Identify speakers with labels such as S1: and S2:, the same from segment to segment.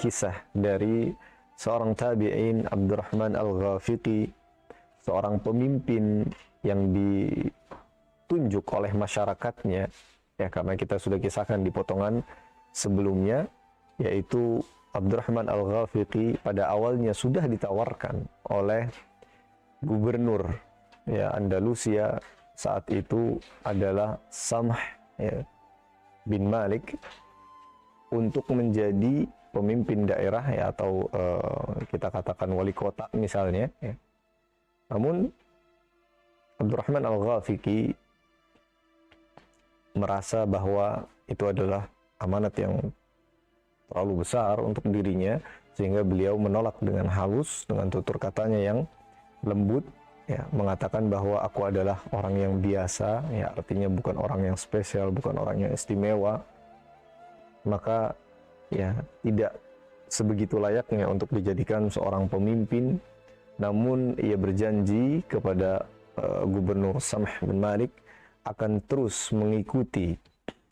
S1: kisah dari seorang tabi'in Abdurrahman Al-Ghafiqi, seorang pemimpin yang ditunjuk oleh masyarakatnya, ya, karena kita sudah kisahkan di potongan sebelumnya, yaitu Abdurrahman Al-Ghafiqi pada awalnya sudah ditawarkan oleh gubernur, ya, Andalusia saat itu adalah Samh, ya, bin Malik, untuk menjadi pemimpin daerah, ya, atau kita katakan wali kota misalnya, ya. Namun Abdurrahman Al-Ghafiqi merasa bahwa itu adalah amanat yang terlalu besar untuk dirinya, sehingga beliau menolak dengan halus, dengan tutur katanya yang lembut, ya, mengatakan bahwa aku adalah orang yang biasa, ya, artinya bukan orang yang spesial, bukan orang yang istimewa. Maka, ya, tidak sebegitu layaknya untuk dijadikan seorang pemimpin. Namun ia berjanji kepada Gubernur Samh bin Malik akan terus mengikuti,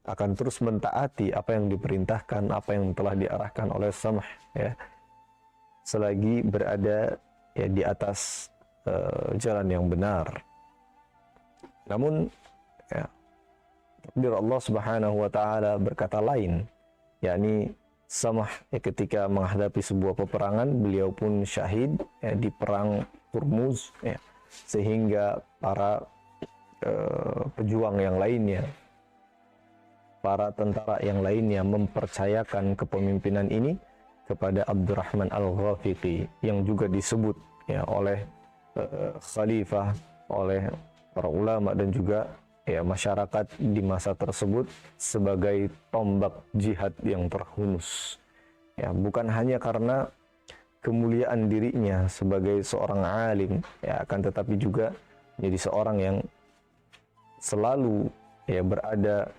S1: akan terus mentaati apa yang diperintahkan, apa yang telah diarahkan oleh Samh, ya, selagi berada, ya, di atas jalan yang benar. Namun, ya, takdir Allah Subhanahu wa taala berkata lain, yakni Samh, ya, ketika menghadapi sebuah peperangan, beliau pun syahid, ya, di perang Turmuz, ya, sehingga para pejuang yang lainnya, para tentara yang lainnya mempercayakan kepemimpinan ini kepada Abdurrahman Al-Ghafiqi, yang juga disebut, ya, oleh khalifah, oleh para ulama dan juga, ya, masyarakat di masa tersebut sebagai tombak jihad yang terhunus, ya, bukan hanya karena kemuliaan dirinya sebagai seorang alim, ya, akan tetapi juga menjadi seorang yang selalu, ya, berada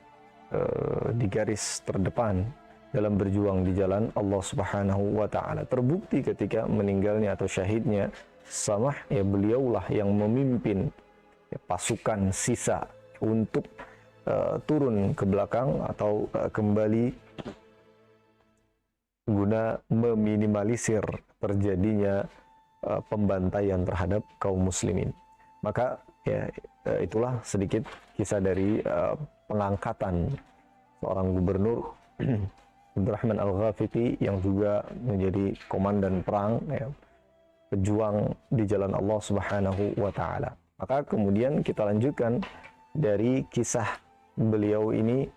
S1: di garis terdepan dalam berjuang di jalan Allah Subhanahu wa taala. Terbukti ketika meninggalnya atau syahidnya Samh, ya, beliaulah yang memimpin, ya, pasukan sisa untuk turun ke belakang atau kembali guna meminimalisir terjadinya pembantaian terhadap kaum muslimin. Maka, ya, itulah sedikit kisah dari pengangkatan seorang gubernur Abdurrahman Al-Ghafiqi yang juga menjadi komandan perang, ya, pejuang di jalan Allah Subhanahu wa taala. Maka kemudian kita lanjutkan dari kisah beliau ini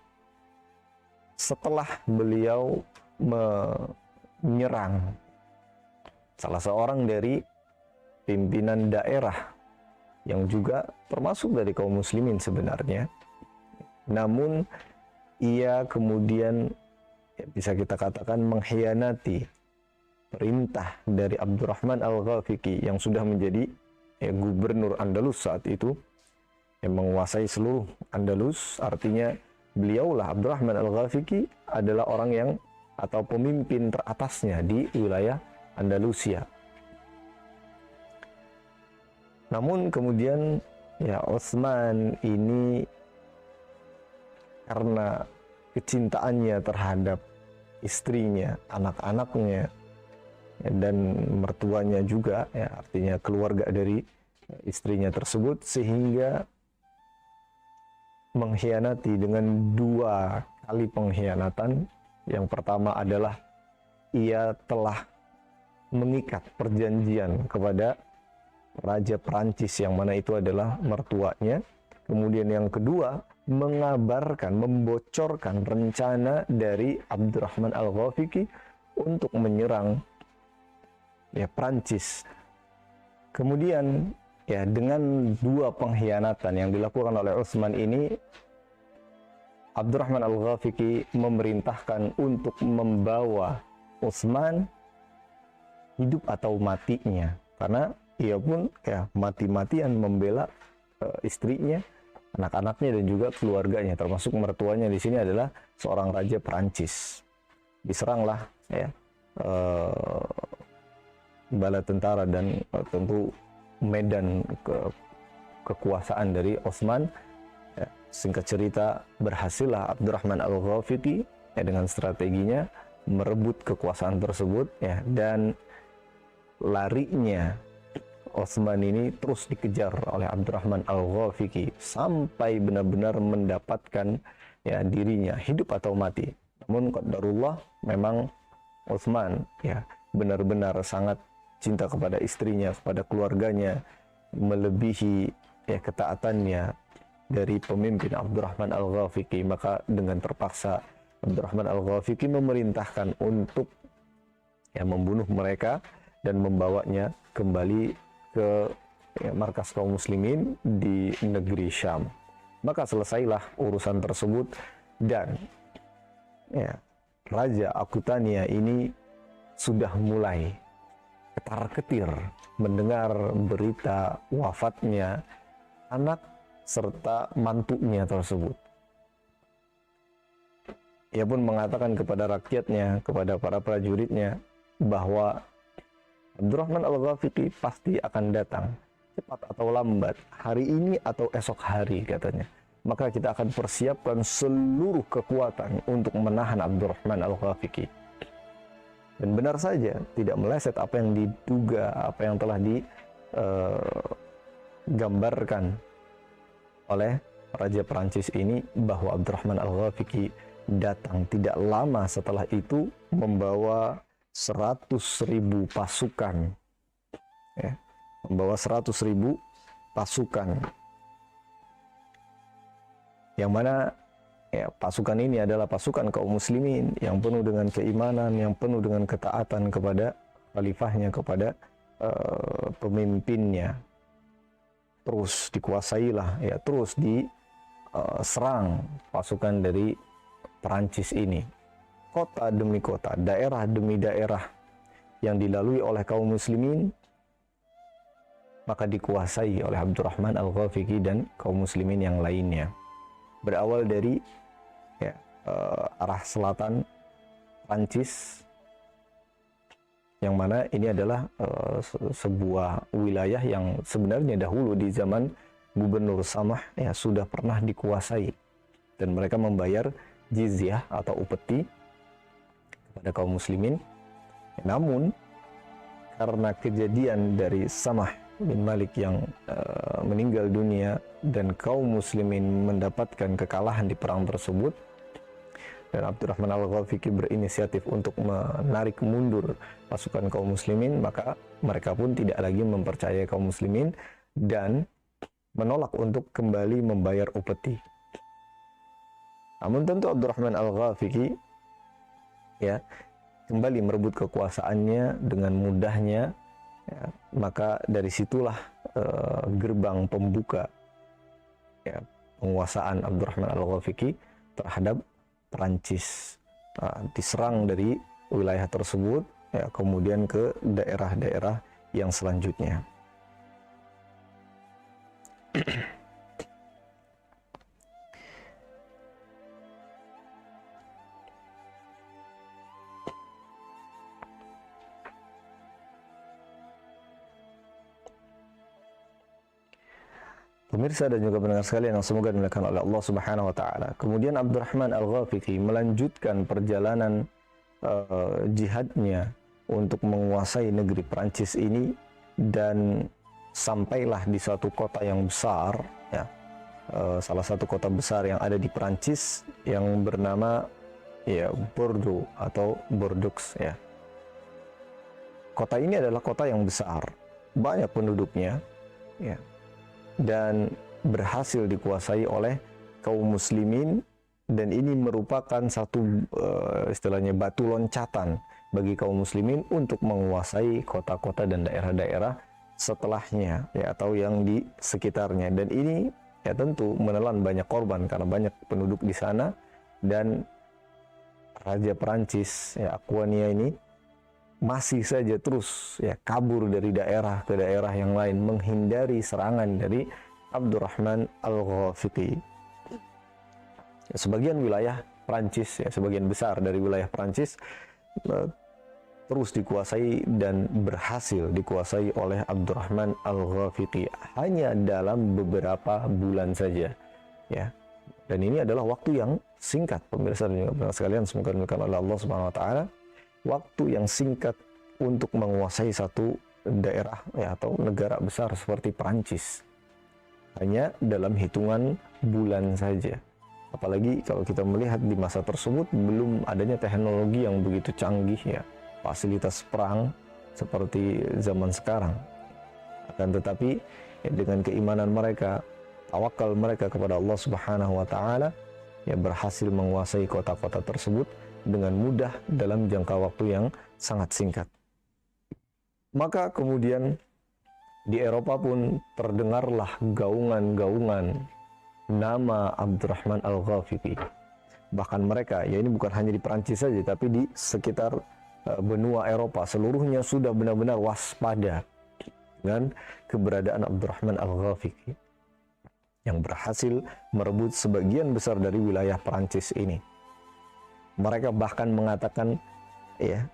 S1: setelah beliau menyerang salah seorang dari pimpinan daerah yang juga termasuk dari kaum muslimin sebenarnya. Namun ia kemudian, ya, bisa kita katakan mengkhianati perintah dari Abdurrahman Al-Ghafiqi yang sudah menjadi, ya, gubernur Andalus saat itu, yang menguasai seluruh Andalus. Artinya beliaulah, Abdurrahman Al-Ghafiqi adalah orang yang atau pemimpin teratasnya di wilayah Andalusia. Namun kemudian, ya, Utsman ini karena kecintaannya terhadap istrinya, anak-anaknya, ya, dan mertuanya juga, ya, artinya keluarga dari istrinya tersebut, sehingga mengkhianati dengan 2 kali pengkhianatan. Yang pertama adalah ia telah mengikat perjanjian kepada Raja Perancis yang mana itu adalah mertuanya. Kemudian yang kedua, mengabarkan, membocorkan rencana dari Abdurrahman Al-Ghafiqi untuk menyerang, ya, Perancis. Kemudian, ya, dengan 2 pengkhianatan yang dilakukan oleh Utsman ini, Abdurrahman Al-Ghafiqi memerintahkan untuk membawa Utsman hidup atau matinya, karena ia pun, ya, mati-matian membela istrinya, anak-anaknya dan juga keluarganya, termasuk mertuanya di sini adalah seorang raja Perancis. Diseranglah, ya, bala tentara dan tentu medan kekuasaan dari Utsman. Singkat cerita, berhasillah Abdurrahman Al-Ghafiqi, ya, dengan strateginya merebut kekuasaan tersebut ya, dan larinya Utsman ini terus dikejar oleh Abdurrahman Al-Ghafiqi sampai benar-benar mendapatkan ya dirinya hidup atau mati. Namun qadarullah, memang Utsman ya benar-benar sangat cinta kepada istrinya, kepada keluarganya, melebihi ya ketaatannya dari pemimpin Abdurrahman Al-Ghafiqi. Maka dengan terpaksa Abdurrahman Al-Ghafiqi memerintahkan untuk ya membunuh mereka dan membawanya kembali ke ya, markas kaum muslimin di negeri Syam. Maka selesailah urusan tersebut, dan ya, Raja Aqutania ini sudah mulai ketar-ketir mendengar berita wafatnya anak serta mantunya tersebut. Ia pun mengatakan kepada rakyatnya, kepada para prajuritnya, bahwa Abdurrahman Al-Ghafiqi pasti akan datang, cepat atau lambat, hari ini atau esok hari katanya. Maka kita akan persiapkan seluruh kekuatan untuk menahan Abdurrahman Al-Ghafiqi. Dan benar saja, tidak meleset apa yang diduga, apa yang telah digambarkan oleh Raja Perancis ini, bahwa Abdurrahman Al-Ghafiqi datang tidak lama setelah itu membawa 100.000 pasukan, ya, membawa 100.000 pasukan, yang mana ya, pasukan ini adalah pasukan kaum muslimin yang penuh dengan keimanan, yang penuh dengan ketaatan kepada khalifahnya, kepada pemimpinnya. Terus dikuasailah ya, terus diserang pasukan dari Perancis ini. Kota demi kota, daerah demi daerah yang dilalui oleh kaum muslimin, maka dikuasai oleh Abdurrahman Al-Ghafiqi dan kaum muslimin yang lainnya. Berawal dari ya, arah selatan Prancis, yang mana ini adalah sebuah wilayah yang sebenarnya dahulu di zaman Gubernur Samah ya sudah pernah dikuasai, dan mereka membayar jizyah atau upeti pada kaum muslimin. Namun karena kejadian dari Samah bin Malik yang meninggal dunia dan kaum muslimin mendapatkan kekalahan di perang tersebut, dan Abdurrahman Al-Ghafiqi berinisiatif untuk menarik mundur pasukan kaum muslimin, maka mereka pun tidak lagi mempercayai kaum muslimin dan menolak untuk kembali membayar upeti. Namun tentu Abdurrahman Al-Ghafiqi ya kembali merebut kekuasaannya dengan mudahnya ya, maka dari situlah gerbang pembuka ya, penguasaan Abdurrahman Al-Ghafiqi terhadap Perancis. Diserang dari wilayah tersebut ya, kemudian ke daerah-daerah yang selanjutnya. Pemirsa dan juga pendengar sekalian yang semoga dimuliakan oleh Allah Subhanahu wa taala. Kemudian Abdurrahman Al-Ghafiqi melanjutkan perjalanan jihadnya untuk menguasai negeri Perancis ini, dan sampailah di suatu kota yang besar ya. Salah satu kota besar yang ada di Perancis yang bernama ya Bordeaux atau Bordeaux ya. Kota ini adalah kota yang besar, banyak penduduknya ya, dan berhasil dikuasai oleh kaum muslimin, dan ini merupakan satu istilahnya batu loncatan bagi kaum muslimin untuk menguasai kota-kota dan daerah-daerah setelahnya ya, atau yang di sekitarnya. Dan ini ya tentu menelan banyak korban karena banyak penduduk di sana, dan Raja Perancis ya Aquitania ini masih saja terus ya kabur dari daerah ke daerah yang lain, menghindari serangan dari Abdurrahman Al-Ghafiqi. Ya, sebagian wilayah Prancis ya, sebagian besar dari wilayah Prancis terus dikuasai dan berhasil dikuasai oleh Abdurrahman Al-Ghafiqi hanya dalam beberapa bulan saja ya. Dan ini adalah waktu yang singkat, pemirsa dan juga pendengar sekalian, semoga dimuliakan oleh Allah Subhanahu wa taala. Waktu yang singkat untuk menguasai satu daerah ya, atau negara besar seperti Perancis. Hanya dalam hitungan bulan saja. Apalagi kalau kita melihat di masa tersebut belum adanya teknologi yang begitu canggih ya, fasilitas perang seperti zaman sekarang. Akan tetapi ya, dengan keimanan mereka, tawakal mereka kepada Allah Subhanahu wa taala, ya berhasil menguasai kota-kota tersebut dengan mudah dalam jangka waktu yang sangat singkat. Maka kemudian di Eropa pun terdengarlah gaungan-gaungan nama Abdurrahman Al-Ghafiqi. Bahkan mereka, ya ini bukan hanya di Perancis saja, tapi di sekitar benua Eropa seluruhnya sudah benar-benar waspada dengan keberadaan Abdurrahman Al-Ghafiqi yang berhasil merebut sebagian besar dari wilayah Perancis ini. Mereka bahkan mengatakan ya,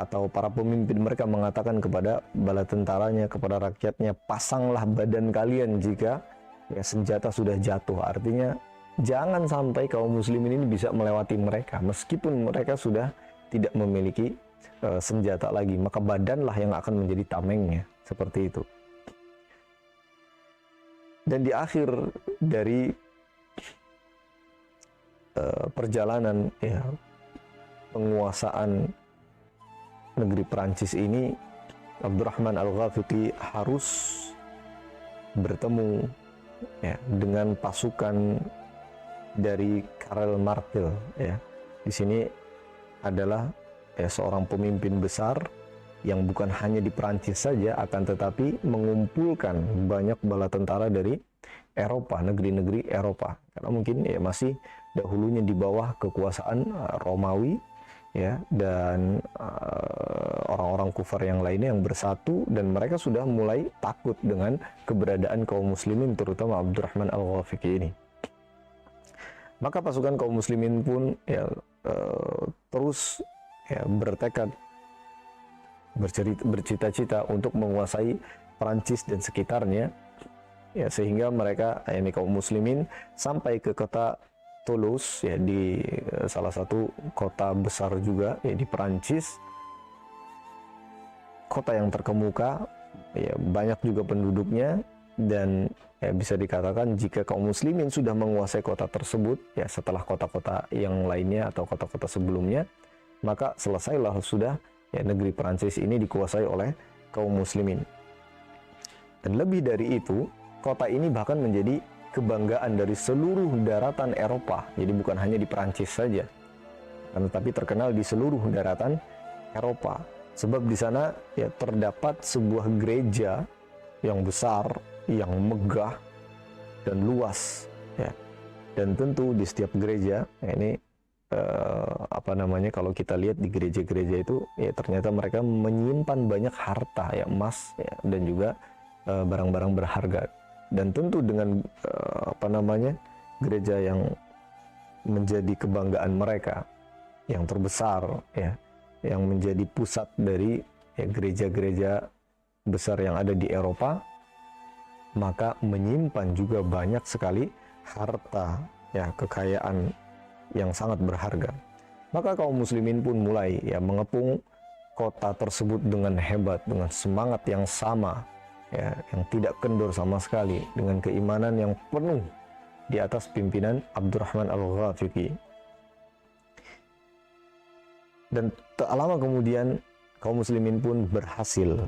S1: atau para pemimpin mereka mengatakan kepada bala tentaranya, kepada rakyatnya, pasanglah badan kalian jika ya, senjata sudah jatuh. Artinya jangan sampai kaum muslimin ini bisa melewati mereka meskipun mereka sudah tidak memiliki senjata lagi, maka badanlah yang akan menjadi tamengnya, seperti itu. Dan di akhir dari perjalanan ya, penguasaan negeri Perancis ini, Abdurrahman Al-Ghafiqi harus bertemu ya, dengan pasukan dari Karel Martel. Ya. Di sini adalah ya, seorang pemimpin besar yang bukan hanya di Perancis saja, akan tetapi mengumpulkan banyak bala tentara dari Eropa, negeri-negeri Eropa. Karena mungkin ya masih dahulunya di bawah kekuasaan Romawi ya, dan orang-orang kufar yang lainnya yang bersatu, dan mereka sudah mulai takut dengan keberadaan kaum muslimin, terutama Abdurrahman Al-Ghafiqi ini. Maka pasukan kaum muslimin pun ya, terus ya, bertekad, bercita-cita untuk menguasai Perancis dan sekitarnya ya, sehingga mereka ini kaum muslimin sampai ke kota Toulouse ya, di salah satu kota besar juga ya, di Perancis, kota yang terkemuka ya, banyak juga penduduknya, dan ya, bisa dikatakan jika kaum muslimin sudah menguasai kota tersebut ya, setelah kota-kota yang lainnya atau kota-kota sebelumnya, maka selesailah sudah ya, negeri Perancis ini dikuasai oleh kaum muslimin. Dan lebih dari itu, kota ini bahkan menjadi kebanggaan dari seluruh daratan Eropa. Jadi bukan hanya di Perancis saja, tetapi terkenal di seluruh daratan Eropa. Sebab di sana ya, terdapat sebuah gereja yang besar, yang megah dan luas ya. Dan tentu di setiap gereja ya, ini kalau kita lihat di gereja-gereja itu ya, ternyata mereka menyimpan banyak harta ya, emas ya, dan juga barang-barang berharga. Dan tentu dengan gereja yang menjadi kebanggaan mereka, yang terbesar ya, yang menjadi pusat dari ya, gereja-gereja besar yang ada di Eropa, maka menyimpan juga banyak sekali harta ya, kekayaan yang sangat berharga. Maka kaum muslimin pun mulai ya, mengepung kota tersebut dengan hebat, dengan semangat yang sama ya, yang tidak kendor sama sekali, dengan keimanan yang penuh di atas pimpinan Abdurrahman Al-Ghafiqi. Dan tak lama kemudian kaum muslimin pun berhasil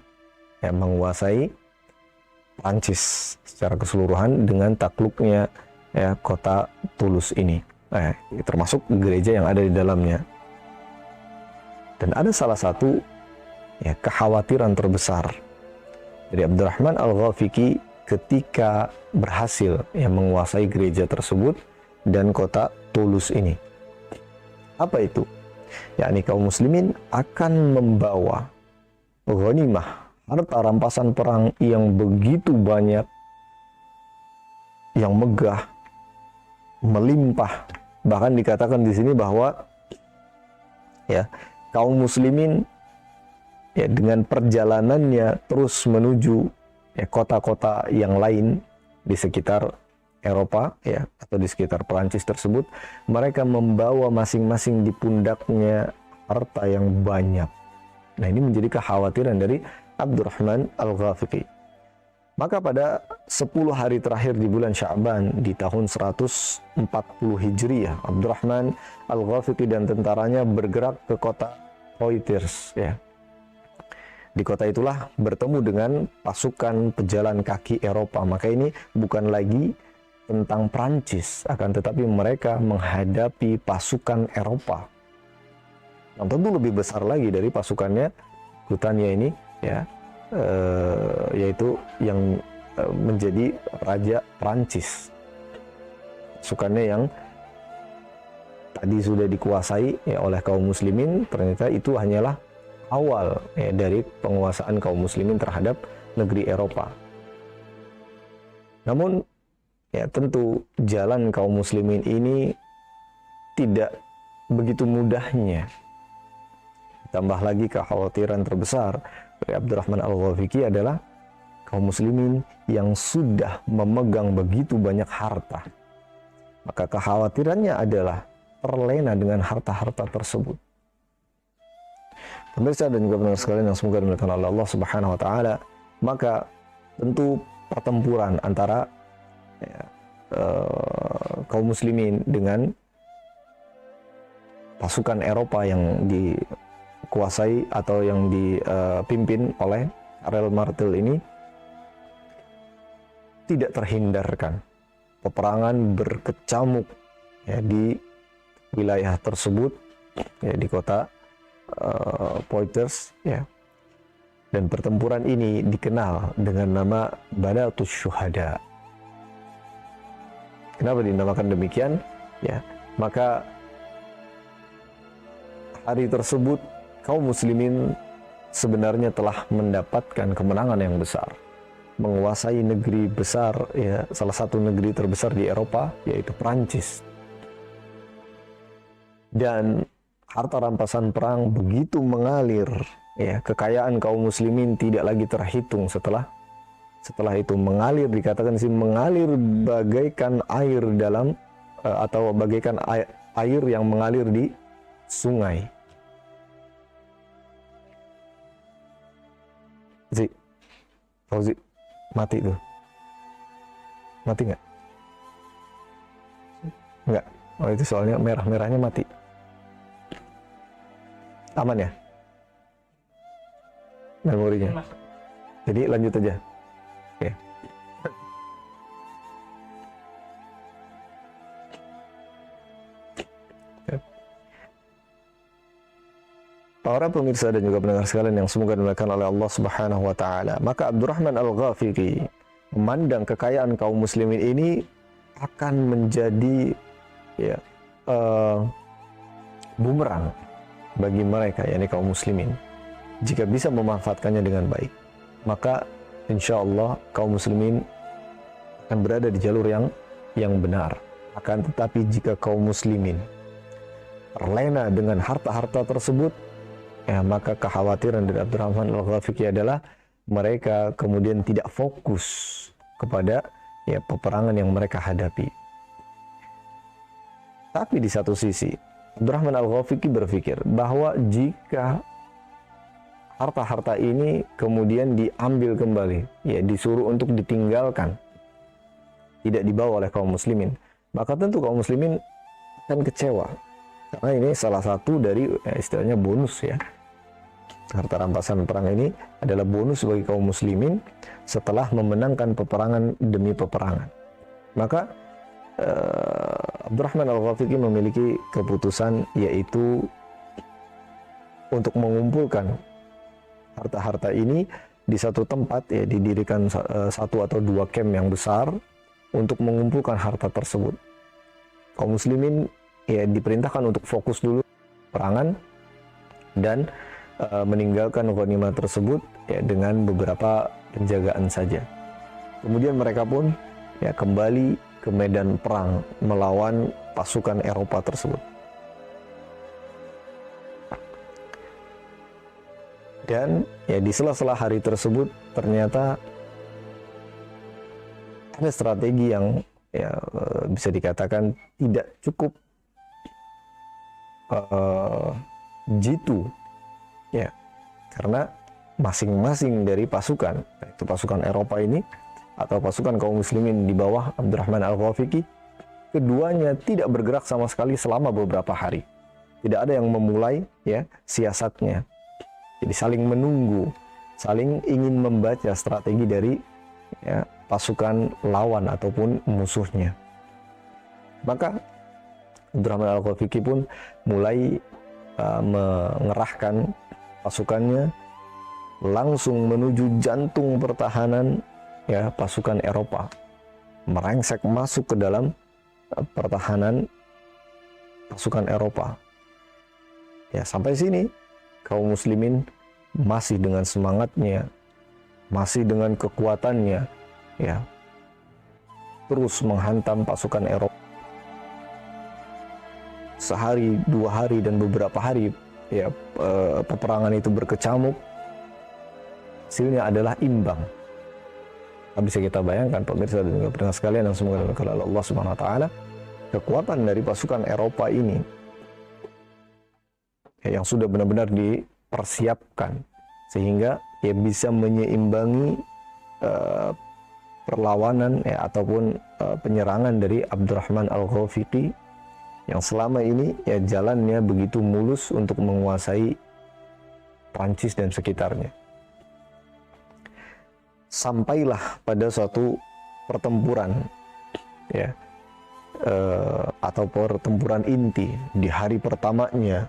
S1: ya, menguasai Prancis secara keseluruhan dengan takluknya ya, kota Toulouse ini, termasuk gereja yang ada di dalamnya. Dan ada salah satu ya, kekhawatiran terbesar dari Abdurrahman Al-Ghafiqi ketika berhasil ya, menguasai gereja tersebut dan kota Toulouse ini. Apa itu? Yakni kaum muslimin akan membawa ghanimah, harta rampasan perang yang begitu banyak, yang megah, melimpah. Bahkan dikatakan di sini bahwa ya, kaum muslimin ya, dengan perjalanannya terus menuju ya, kota-kota yang lain di sekitar Eropa ya atau di sekitar Perancis tersebut, mereka membawa masing-masing di pundaknya harta yang banyak. Nah, ini menjadi kekhawatiran dari Abdurrahman Al-Ghafiqi. Maka pada 10 hari terakhir di bulan Sya'ban di tahun 140 Hijriah, Abdurrahman Al-Ghafiqi dan tentaranya bergerak ke kota Poitiers ya. Di kota itulah bertemu dengan pasukan pejalan kaki Eropa. Maka ini bukan lagi tentang Prancis, akan tetapi mereka menghadapi pasukan Eropa yang tentu lebih besar lagi dari pasukannya Britania ini ya, yaitu yang menjadi raja Prancis. Pasukannya yang tadi sudah dikuasai ya oleh kaum muslimin, ternyata itu hanyalah awal ya, dari penguasaan kaum muslimin terhadap negeri Eropa. Namun ya tentu jalan kaum muslimin ini tidak begitu mudahnya. Tambah lagi kekhawatiran terbesar dari Abdurrahman Al-Ghafiqi adalah kaum muslimin yang sudah memegang begitu banyak harta. Maka kekhawatirannya adalah terlena dengan harta-harta tersebut. Pemirsa dan juga pendengar sekalian yang semoga dimuliakan oleh Allah Subhanahu wa taala, maka tentu pertempuran antara ya, kaum muslimin dengan pasukan Eropa yang dikuasai atau yang dipimpin oleh Karel Martel ini tidak terhindarkan. Peperangan berkecamuk ya, di wilayah tersebut ya, di kota Poitiers ya. Dan pertempuran ini dikenal dengan nama Badatus Syuhada. Kenapa dinamakan demikian? Ya, maka hari tersebut kaum muslimin sebenarnya telah mendapatkan kemenangan yang besar, menguasai negeri besar ya, salah satu negeri terbesar di Eropa yaitu Prancis. Dan harta rampasan perang begitu mengalir ya, kekayaan kaum muslimin tidak lagi terhitung setelah itu mengalir, dikatakan sih mengalir bagaikan air dalam atau bagaikan air yang mengalir di sungai. Fauzi mati tuh, mati nggak? Nggak. Oh itu soalnya merah-merahnya mati. Aman ya memorinya? Jadi lanjut aja. Oke. Para pemirsa dan juga pendengar sekalian yang semoga dimuliakan oleh Allah Subhanahu wa taala, maka Abdurrahman Al-Ghafiqi memandang kekayaan kaum muslimin ini akan menjadi ya bumerang bagi mereka, yakni kaum muslimin, jika bisa memanfaatkannya dengan baik. Maka insya Allah kaum muslimin akan berada di jalur yang benar. Akan tetapi jika kaum muslimin terlena dengan harta-harta tersebut, ya, maka kekhawatiran dari Abdurrahman Al-Ghafiqi adalah mereka kemudian tidak fokus kepada ya peperangan yang mereka hadapi. Tapi di satu sisi Abdurrahman Al-Ghafiqi berpikir bahwa jika harta-harta ini kemudian diambil kembali, ya disuruh untuk ditinggalkan, tidak dibawa oleh kaum muslimin, maka tentu kaum muslimin akan kecewa. Karena ini salah satu dari istilahnya bonus ya. Harta rampasan perang ini adalah bonus bagi kaum muslimin setelah memenangkan peperangan demi peperangan. Maka Abdurrahman Al-Ghafiqi memiliki keputusan, yaitu untuk mengumpulkan harta-harta ini di satu tempat, ya didirikan satu atau dua camp yang besar untuk mengumpulkan harta tersebut. Kaum muslimin ya diperintahkan untuk fokus dulu perangan dan meninggalkan ghanimah tersebut ya dengan beberapa penjagaan saja. Kemudian mereka pun ya kembali ke medan perang melawan pasukan Eropa tersebut. Dan ya di sela-sela hari tersebut ternyata ada strategi yang ya bisa dikatakan tidak cukup jitu, ya, karena masing-masing dari pasukan, itu pasukan Eropa ini atau pasukan kaum muslimin di bawah Abdurrahman Al-Ghafiqi, keduanya tidak bergerak sama sekali selama beberapa hari. Tidak ada yang memulai, ya, siasatnya. Jadi saling menunggu, saling ingin membaca strategi dari, ya, pasukan lawan ataupun musuhnya. Maka Abdurrahman Al-Ghafiqi pun mulai mengerahkan pasukannya langsung menuju jantung pertahanan, ya, pasukan Eropa, merengsek masuk ke dalam pertahanan pasukan Eropa. Ya, sampai sini kaum muslimin masih dengan semangatnya, masih dengan kekuatannya, ya, terus menghantam pasukan Eropa. Sehari, 2 hari, dan beberapa hari, ya, peperangan itu berkecamuk. Hasilnya adalah imbang. Bisa kita bayangkan, pemirsa dan juga pendengar sekalian yang semoga dimuliakan oleh Allah Subhanahu wa taala, kekuatan dari pasukan Eropa ini, ya, yang sudah benar-benar dipersiapkan sehingga, ya, bisa menyeimbangi perlawanan, ya, ataupun penyerangan dari Abdurrahman Al-Ghafiqi yang selama ini, ya, jalannya begitu mulus untuk menguasai Prancis dan sekitarnya. Sampailah pada suatu pertempuran, ya, atau pertempuran inti di hari pertamanya,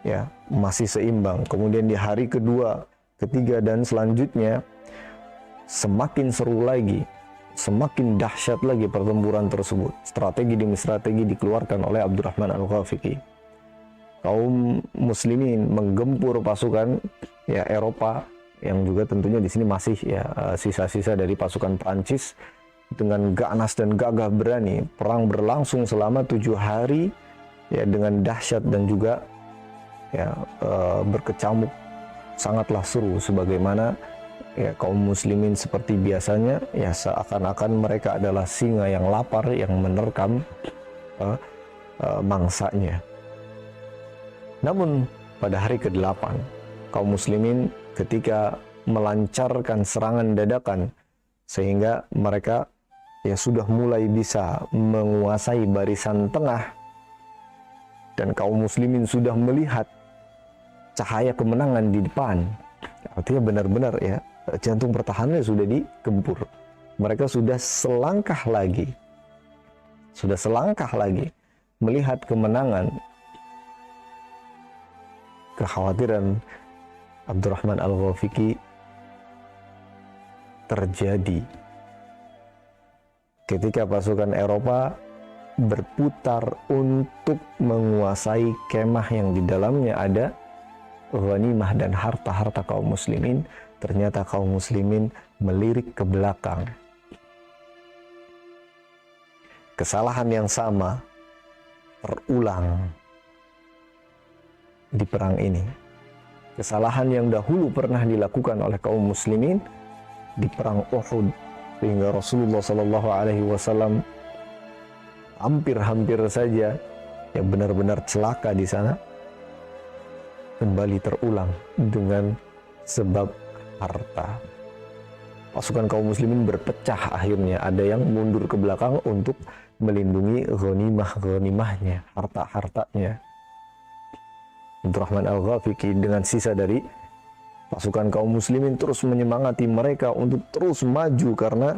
S1: ya, masih seimbang. Kemudian di hari kedua, ketiga, dan selanjutnya semakin seru lagi, semakin dahsyat lagi pertempuran tersebut. Strategi demi strategi dikeluarkan oleh Abdurrahman Al-Ghafiqi. Kaum muslimin menggempur pasukan, ya, Eropa, yang juga tentunya di sini masih, ya, sisa-sisa dari pasukan Prancis, dengan ganas dan gagah berani. Perang berlangsung selama 7 hari, ya, dengan dahsyat dan juga, ya, berkecamuk, sangatlah seru, sebagaimana, ya, kaum muslimin seperti biasanya, ya, seakan-akan mereka adalah singa yang lapar yang menerkam mangsanya. Namun pada hari ke-8 kaum muslimin ketika melancarkan serangan dadakan sehingga mereka, ya, sudah mulai bisa menguasai barisan tengah, dan kaum muslimin sudah melihat cahaya kemenangan di depan. Artinya benar-benar, ya, jantung pertahanannya sudah digempur. Mereka sudah selangkah lagi melihat kemenangan. Kekhawatiran Abdurrahman Al-Ghafiqi terjadi ketika pasukan Eropa berputar untuk menguasai kemah yang di dalamnya ada ghanimah dan harta-harta kaum muslimin. Ternyata kaum muslimin melirik ke belakang. Kesalahan yang sama terulang di perang ini. Kesalahan yang dahulu pernah dilakukan oleh kaum muslimin di perang Uhud, sehingga Rasulullah SAW hampir saja, ya, benar-benar celaka di sana, kembali terulang dengan sebab harta. Pasukan kaum muslimin berpecah akhirnya. Ada yang mundur ke belakang untuk melindungi ghanimahnya, harta-hartanya. Abdurrahman Al-Ghafiqi dengan sisa dari pasukan kaum muslimin terus menyemangati mereka untuk terus maju karena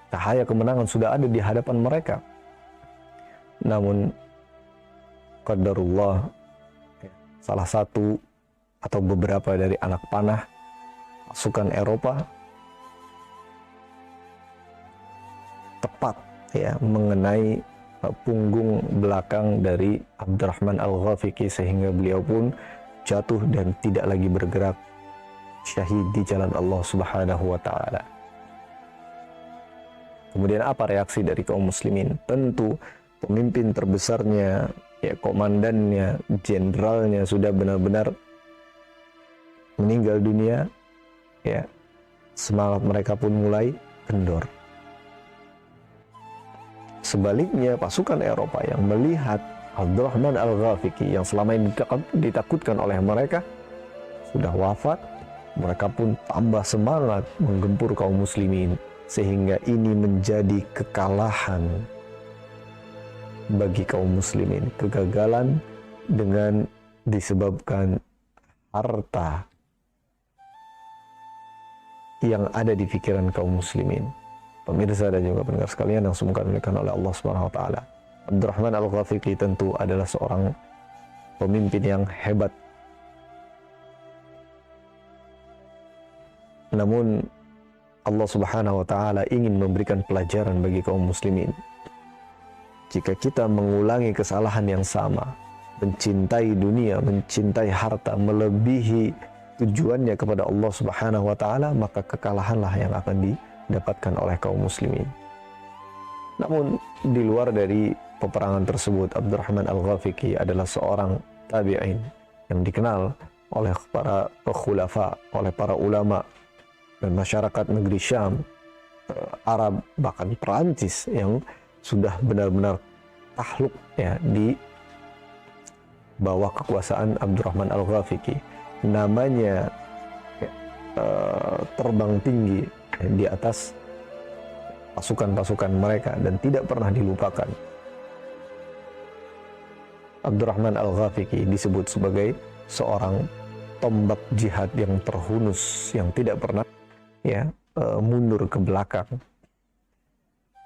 S1: cahaya kemenangan sudah ada di hadapan mereka. Namun qadarullah, salah satu atau beberapa dari anak panah pasukan Eropa tepat, ya, mengenai punggung belakang dari Abdurrahman Al-Ghafiqi sehingga beliau pun jatuh dan tidak lagi bergerak, syahid di jalan Allah Subhanahu wa taala. Kemudian apa reaksi dari kaum muslimin? Tentu pemimpin terbesarnya, ya, komandannya, jenderalnya sudah benar-benar meninggal dunia, ya. Semangat mereka pun mulai kendor. sebaliknya pasukan Eropa yang melihat Abdurrahman Al-Ghafiqi yang selama ini ditakutkan oleh mereka sudah wafat, mereka pun tambah semangat menggempur kaum muslimin, sehingga ini menjadi kekalahan bagi kaum muslimin, kegagalan dengan disebabkan harta yang ada di pikiran kaum muslimin. Pemirsa dan juga pendengar sekalian yang semoga dimuliakan oleh Allah Subhanahu wa taala. Abdurrahman Al-Ghafiqi tentu adalah seorang pemimpin yang hebat. Namun Allah Subhanahu wa taala ingin memberikan pelajaran bagi kaum muslimin. Jika kita mengulangi kesalahan yang sama, mencintai dunia, mencintai harta melebihi tujuannya kepada Allah Subhanahu wa taala, maka kekalahanlah yang akan didapatkan oleh kaum muslimin. Namun di luar dari peperangan tersebut, Abdurrahman Al-Ghafiqi adalah seorang tabi'in yang dikenal oleh para khulafa, oleh para ulama dan masyarakat negeri Syam, Arab, bahkan Perancis yang sudah benar-benar takluk ya di bawah kekuasaan Abdurrahman Al-Ghafiqi. Namanya terbang tinggi di atas pasukan-pasukan mereka dan tidak pernah dilupakan. Abdurrahman Al-Ghafiqi disebut sebagai seorang tombak jihad yang terhunus, yang tidak pernah mundur ke belakang.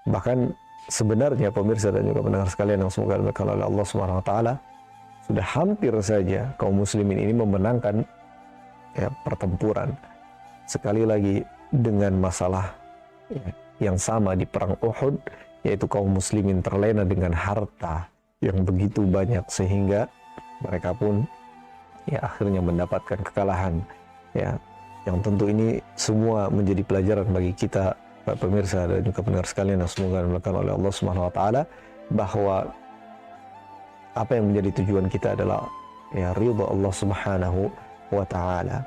S1: Bahkan sebenarnya pemirsa dan juga pendengar sekalian yang semoga dimuliakan oleh Allah Subhanahu wa taala, sudah hampir saja kaum muslimin ini memenangkan pertempuran. Sekali lagi dengan masalah yang sama di perang Uhud, yaitu kaum muslimin terlena dengan harta yang begitu banyak sehingga mereka pun akhirnya mendapatkan kekalahan. Yang tentu ini semua menjadi pelajaran bagi kita Pak pemirsa dan juga pendengar sekalian yang semoga dimuliakan oleh Allah Subhanahu wa taala, bahwa apa yang menjadi tujuan kita adalah ridha Allah Subhanahu wa taala.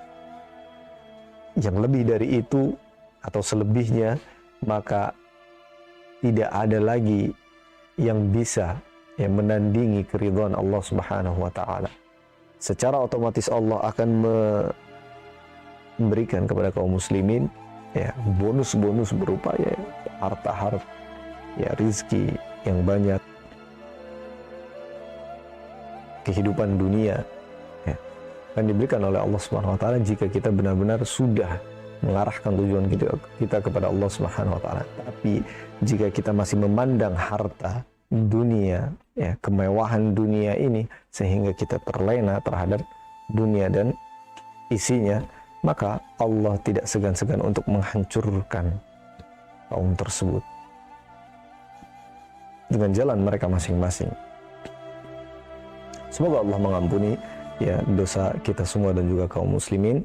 S1: Yang lebih dari itu atau selebihnya, maka tidak ada lagi yang bisa menandingi keridhaan Allah Subhanahu wa taala. Secara otomatis Allah akan memberikan kepada kaum muslimin bonus-bonus berupa harta-harta, rizki yang banyak, kehidupan dunia akan diberikan oleh Allah Subhanahu wa taala jika kita benar-benar sudah mengarahkan tujuan kita kepada Allah Subhanahu wa taala. Tapi jika kita masih memandang harta dunia, kemewahan dunia ini sehingga kita terlena terhadap dunia dan isinya, maka Allah tidak segan-segan untuk menghancurkan kaum tersebut dengan jalan mereka masing-masing. Semoga Allah mengampuni dosa kita semua dan juga kaum muslimin.